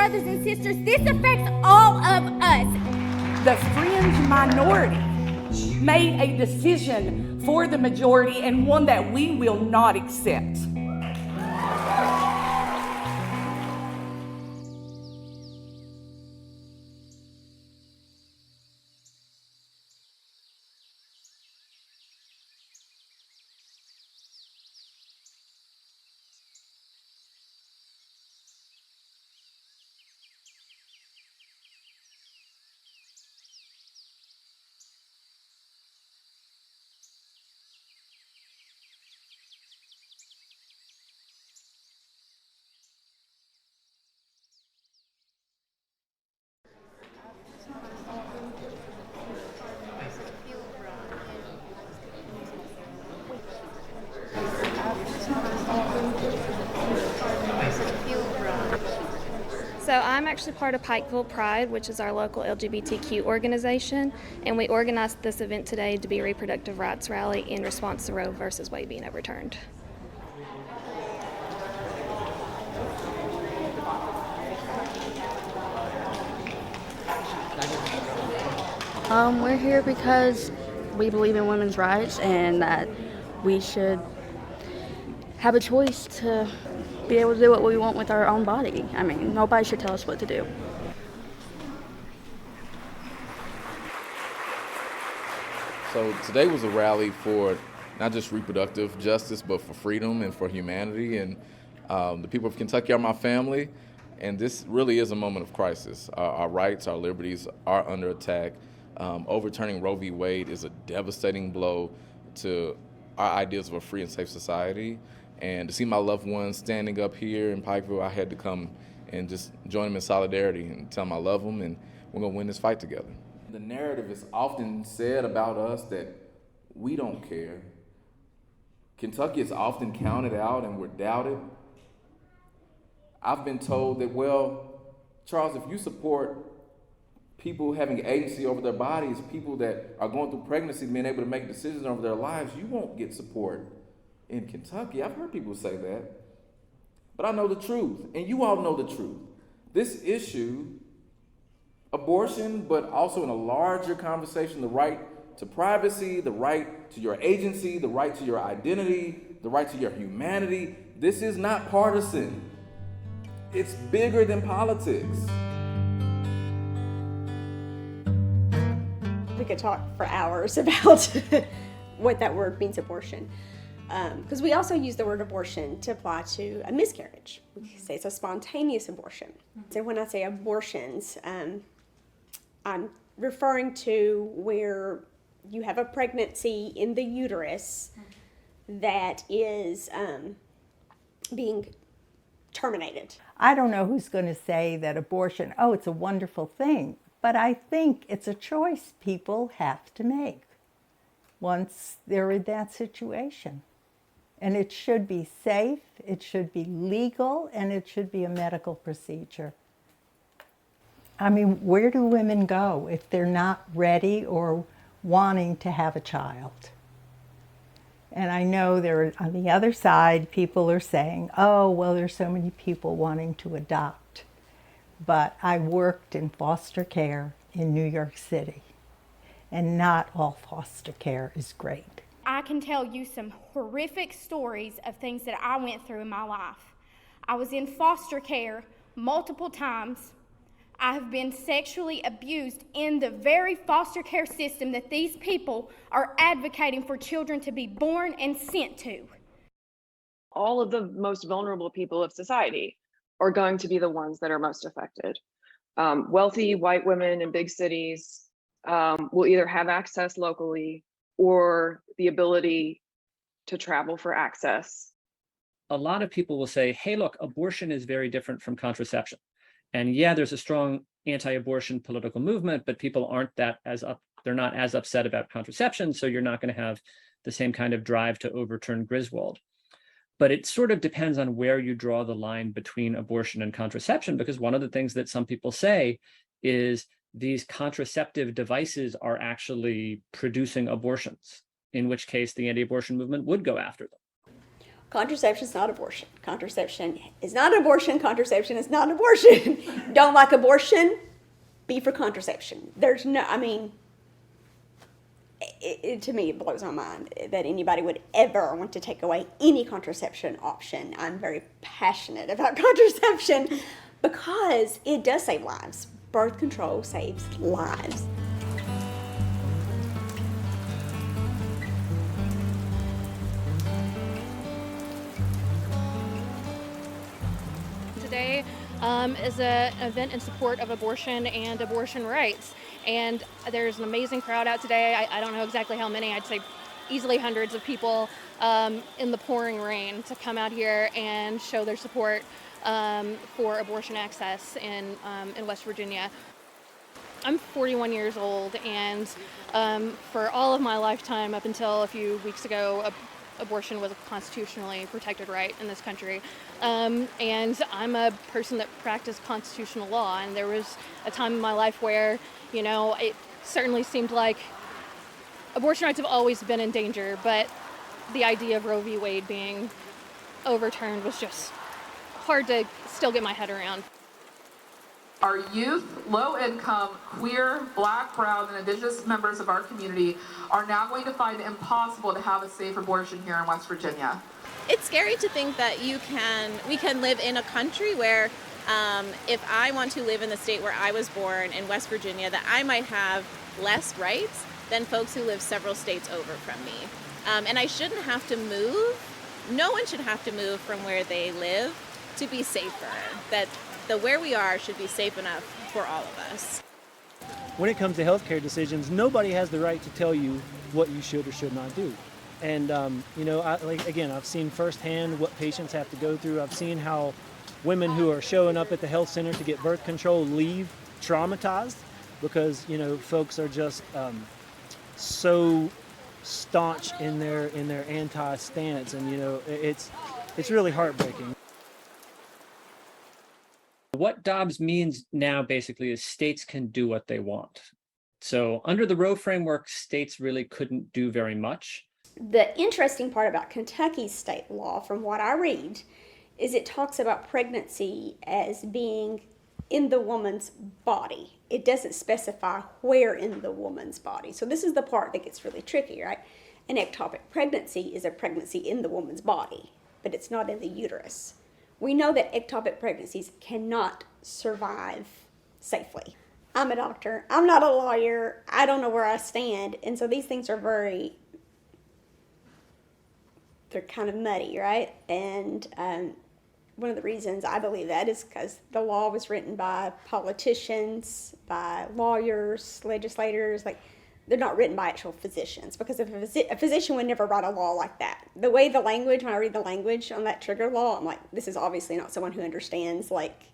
brothers and sisters. This affects all of us. The fringe minority made a decision for the majority, and one that we will not accept. So I'm actually part of Pikeville Pride, which is our local LGBTQ organization, and we organized this event today to be a reproductive rights rally in response to Roe versus Wade being overturned. We're here because we believe in women's rights and that we should have a choice to be able to do what we want with our own body. I mean, nobody should tell us what to do. So today was a rally for not just reproductive justice, but for freedom and for humanity. And the people of Kentucky are my family, and this really is a moment of crisis. Our rights, our liberties are under attack. Overturning Roe v. Wade is a devastating blow to our ideas of a free and safe society. And to see my loved ones standing up here in Pikeville, I had to come and just join them in solidarity and tell them I love them, and we're gonna win this fight together. The narrative is often said about us that we don't care. Kentucky is often counted out and we're doubted. I've been told that, well, Charles, if you support people having agency over their bodies, people that are going through pregnancy, being able to make decisions over their lives, you won't get support in Kentucky. I've heard people say that, but I know the truth, and you all know the truth. This issue, abortion, but also in a larger conversation, the right to privacy, the right to your agency, the right to your identity, the right to your humanity, this is not partisan. It's bigger than politics. We could talk for hours about what that word means, abortion. Because we also use the word abortion to apply to a miscarriage. We say it's a spontaneous abortion. So when I say abortions, I'm referring to where you have a pregnancy in the uterus that is being terminated. I don't know who's going to say that abortion, oh, it's a wonderful thing, but I think it's a choice people have to make once they're in that situation. And it should be safe, it should be legal, and it should be a medical procedure. I mean, where do women go if they're not ready or wanting to have a child? And I know there, on the other side, people are saying, oh, well, there's so many people wanting to adopt. But I worked in foster care in New York City, and not all foster care is great. I can tell you some horrific stories of things that I went through in my life. I was in foster care multiple times. I have been sexually abused in the very foster care system that these people are advocating for children to be born and sent to. All of the most vulnerable people of society are going to be the ones that are most affected. Wealthy white women in big cities will either have access locally or the ability to travel for access. A lot of people will say, hey, look, abortion is very different from contraception. And yeah, there's a strong anti-abortion political movement, but people aren't they're not as upset about contraception, so you're not going to have the same kind of drive to overturn Griswold. But it sort of depends on where you draw the line between abortion and contraception, because one of the things that some people say is these contraceptive devices are actually producing abortions, in which case the anti-abortion movement would go after them. Contraception is not abortion. Contraception is not abortion. Contraception is not abortion. Don't like abortion? Be for contraception. There's no, I mean, to me, it blows my mind that anybody would ever want to take away any contraception option. I'm very passionate about contraception because it does save lives. Birth control saves lives. Today is an event in support of abortion and abortion rights. And there's an amazing crowd out today. I don't know exactly how many. I'd say easily hundreds of people in the pouring rain to come out here and show their support for abortion access in West Virginia. I'm 41 years old, and for all of my lifetime up until a few weeks ago, abortion was a constitutionally protected right in this country. And I'm a person that practiced constitutional law, and there was a time in my life where, you know, it certainly seemed like abortion rights have always been in danger, but the idea of Roe v. Wade being overturned was just hard to still get my head around. Our youth, low-income, queer, Black, brown, and Indigenous members of our community are now going to find it impossible to have a safe abortion here in West Virginia. It's scary to think that we can live in a country where if I want to live in the state where I was born in West Virginia, that I might have less rights than folks who live several states over from me. And I shouldn't have to move. No one should have to move from where they live to be safer. That where we are should be safe enough for all of us. When it comes to healthcare decisions, nobody has the right to tell you what you should or should not do. And you know, I've seen firsthand what patients have to go through. I've seen how women who are showing up at the health center to get birth control leave traumatized because, you know, folks are just so staunch in their anti-stance, and you know, it's really heartbreaking. What Dobbs means now basically is states can do what they want. So under the Roe framework, states really couldn't do very much. The interesting part about Kentucky's state law, from what I read, is it talks about pregnancy as being in the woman's body. It doesn't specify where in the woman's body. So this is the part that gets really tricky, right? An ectopic pregnancy is a pregnancy in the woman's body, but it's not in the uterus. We know that ectopic pregnancies cannot survive safely. I'm a doctor. I'm not a lawyer. I don't know where I stand. And so these things are they're kind of muddy, right? And one of the reasons I believe that is because the law was written by politicians, by lawyers, legislators. Like, they're not written by actual physicians, because if a physician would never write a law like that. The way the language, when I read the language on that trigger law, I'm like, this is obviously not someone who understands like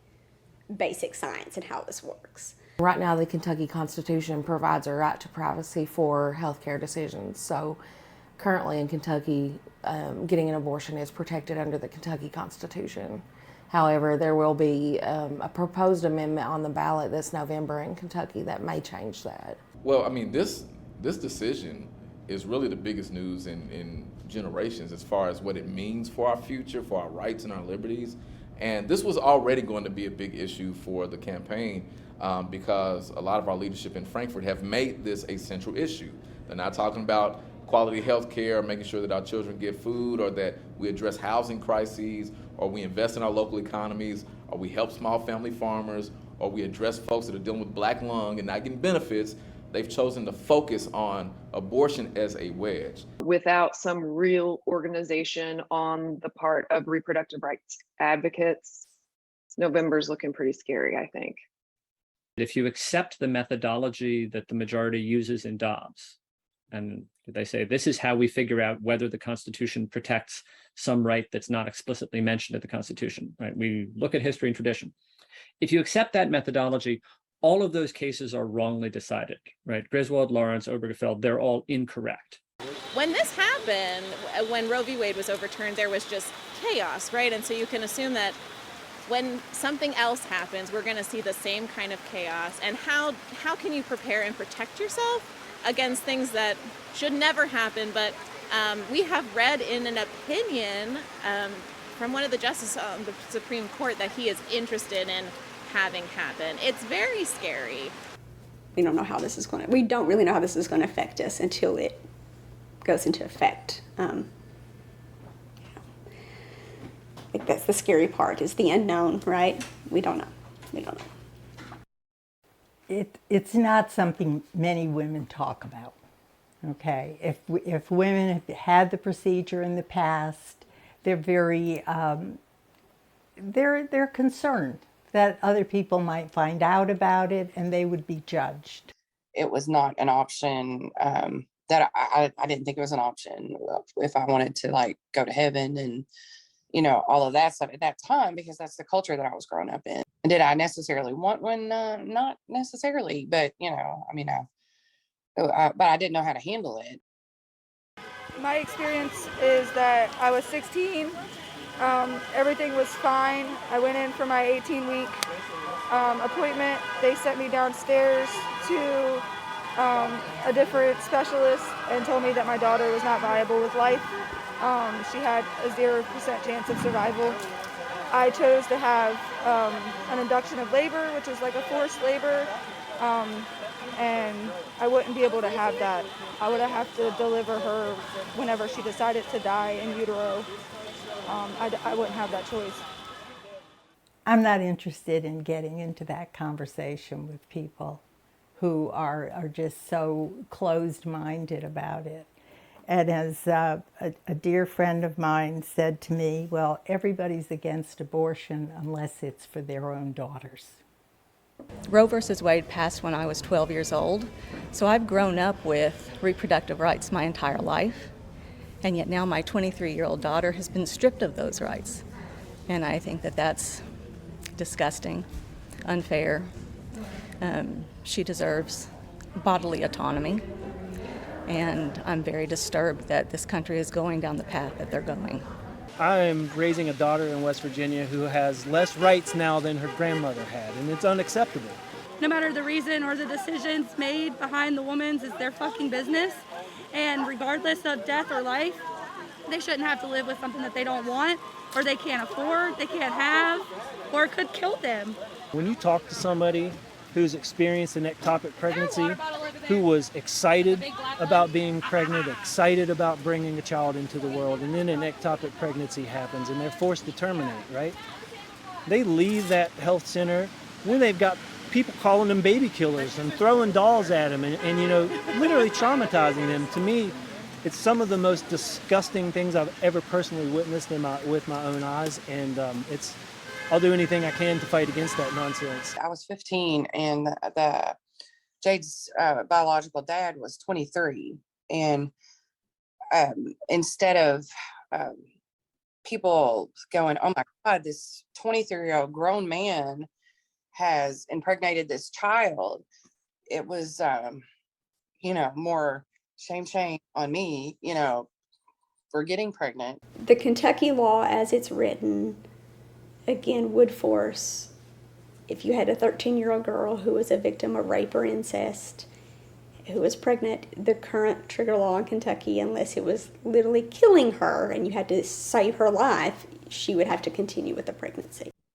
basic science and how this works. Right now, the Kentucky Constitution provides a right to privacy for healthcare decisions. So currently in Kentucky, getting an abortion is protected under the Kentucky Constitution. However, there will be a proposed amendment on the ballot this November in Kentucky that may change that. Well, I mean, this decision is really the biggest news in generations as far as what it means for our future, for our rights and our liberties. And this was already going to be a big issue for the campaign because a lot of our leadership in Frankfort have made this a central issue. They're not talking about quality health care, making sure that our children get food, or that we address housing crises, or we invest in our local economies, or we help small family farmers, or we address folks that are dealing with black lung and not getting benefits. They've chosen to focus on abortion as a wedge. Without some real organization on the part of reproductive rights advocates, November's looking pretty scary, I think. If you accept the methodology that the majority uses in Dobbs, and they say this is how we figure out whether the Constitution protects some right that's not explicitly mentioned in the Constitution, right? We look at history and tradition. If you accept that methodology, all of those cases are wrongly decided, right? Griswold, Lawrence, Obergefell, they're all incorrect. When this happened, when Roe v. Wade was overturned, there was just chaos, right? And so you can assume that when something else happens, we're going to see the same kind of chaos. And how can you prepare and protect yourself against things that should never happen, but We have read in an opinion from one of the justices on the Supreme Court that he is interested in having happen. It's very scary. We don't know how this is we don't really know how this is going to affect us until it goes into effect. I think that's the scary part, is the unknown, right? We don't know. We don't know. It's not something many women talk about. Okay, if women have had the procedure in the past, they're very they're concerned that other people might find out about it and they would be judged. It was not an option. That I didn't think it was an option if I wanted to like go to heaven and all of that stuff at that time, because that's the culture that I was growing up in. And did I necessarily want one? Not necessarily, but but I didn't know how to handle it. My experience is that I was 16. Everything was fine. I went in for my 18-week appointment. They sent me downstairs to a different specialist and told me that my daughter was not viable with life. She had a 0% chance of survival. I chose to have an induction of labor, which is like a forced labor. And I wouldn't be able to have that. I would have to deliver her whenever she decided to die in utero. I wouldn't have that choice. I'm not interested in getting into that conversation with people who are just so closed-minded about it. And as a dear friend of mine said to me, well, everybody's against abortion unless it's for their own daughters. Roe versus Wade passed when I was 12 years old, so I've grown up with reproductive rights my entire life, and yet now my 23-year-old daughter has been stripped of those rights. And I think that that's disgusting, unfair. She deserves bodily autonomy, and I'm very disturbed that this country is going down the path that they're going. I am raising a daughter in West Virginia who has less rights now than her grandmother had, and it's unacceptable. No matter the reason or the decisions made behind the woman's, it's their fucking business. And regardless of death or life, they shouldn't have to live with something that they don't want, or they can't afford, they can't have, or it could kill them. When you talk to somebody who's experienced an ectopic pregnancy, who was excited about being pregnant, excited about bringing a child into the world, and then an ectopic pregnancy happens and they're forced to terminate, right? They leave that health center, then they've got people calling them baby killers and throwing dolls at them and literally traumatizing them. To me, it's some of the most disgusting things I've ever personally witnessed with my own eyes, and I'll do anything I can to fight against that nonsense. I was 15 and Jade's biological dad was 23. And instead of people going, oh my God, this 23-year-old grown man has impregnated this child, it was, more shame on me, for getting pregnant. The Kentucky law as it's written, again, would force, if you had a 13-year-old girl who was a victim of rape or incest, who was pregnant, the current trigger law in Kentucky, unless it was literally killing her and you had to save her life, she would have to continue with the pregnancy.